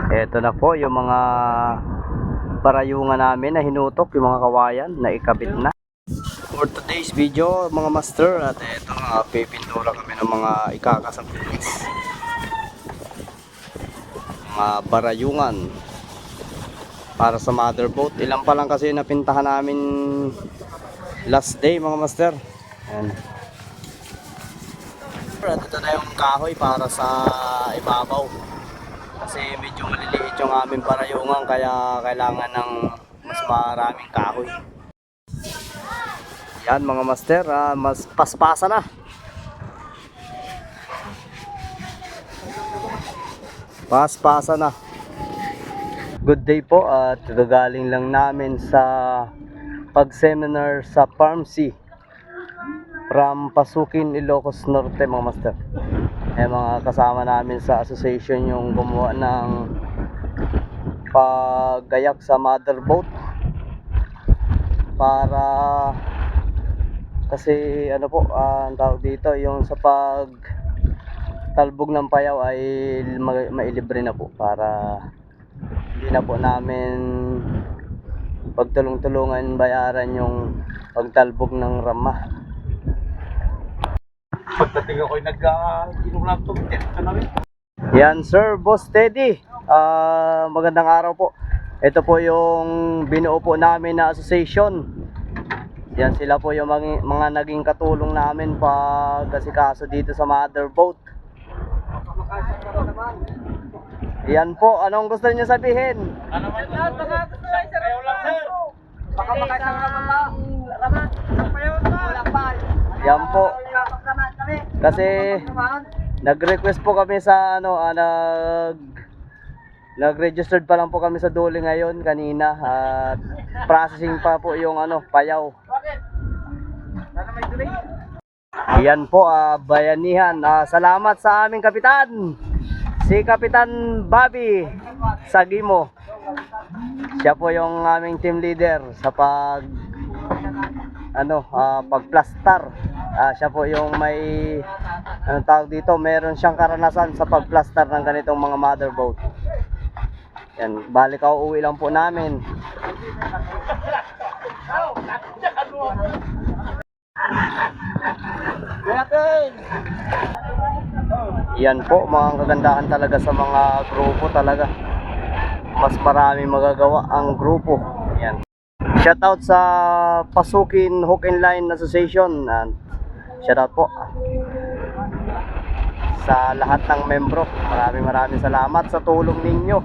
Ito na po yung mga parayungan namin na hinutok, yung mga kawayan na ikabit na. For today's video mga master, at ito nga pipintura kami ng mga ikakasabit, mga parayungan para sa mother boat. Ilan pa lang kasi napintahan namin last day mga master. Ayan. At ito na yung kahoy para sa ibabaw, kasi medyo maliliit yung aming parayungan, kaya kailangan ng mas maraming kahoy. Yan mga master, mas paspasa na. Paspasa na. Good day po, at gagaling lang namin sa pag-seminar sa Pharmacy from Pasukin, Ilocos Norte mga master. Mga kasama namin sa association yung gumawa ng paggayak sa mother boat, para kasi ano po, ang tawag dito, yung sa pag talbog ng payaw ay mailibre na po, para hindi na po namin pagtulong-tulungan bayaran yung pagtalbog ng rama. Pagdating ako'y nag-inom lang ito, ito na rin. Yan sir, Boss Teddy, magandang araw po. Ito po yung binuo po namin na association. Yan, sila po yung mga naging katulong namin pag asikaso dito sa mother boat. Yan po, anong gusto niyo sabihin? Ano man ito? Ayaw lang sir. Baka makasama ramat ng payaw na. Wala pa. Yan po. Kasi nag-request po kami sa nag-registered pa lang po kami sa Dole ngayon kanina, at processing pa po yung payaw. Yan po, bayanihan. Salamat sa aming kapitan, si Kapitan Bobby Sagimo. Siya po yung aming team leader sa pagplastar. Siya po yung may tawag dito, meron siyang karanasan sa pagplastar ng ganitong mga mother boat. Yan, balik uuwi lang po namin. Yan po, mga kagandahan talaga sa mga grupo talaga. Mas marami magagawa ang grupo. Yan. Shoutout sa Pasukin Hook and Line Association. Shoutout po sa lahat ng membro. Maraming salamat sa tulong ninyo.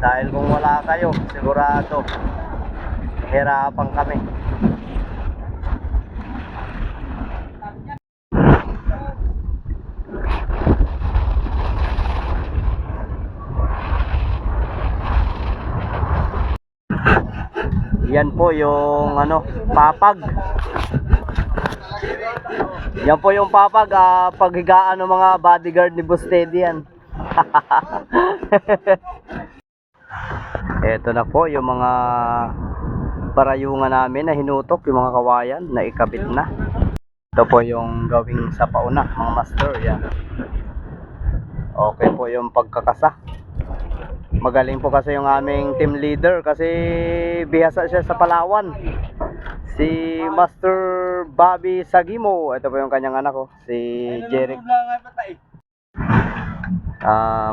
Dahil kung wala kayo, sigurado hirapan kami. Yan po yung papag. Yan po yung papag, paghigaan ng mga bodyguard ni Boss Teddy yan. Ito na po yung mga parayungan namin na hinutok, yung mga kawayan na ikabit na. Ito po yung gawing sa pauna mga master. Yan. Okay po yung pagkakasa. Magaling po kasi yung aming team leader, kasi bihasa siya sa Palawan, si Master Bobby Sagimo. Ito po yung kanyang anak ko, si Jeric.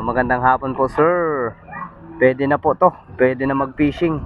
Magandang hapon po sir. Pwede na po to, pwede na mag fishing.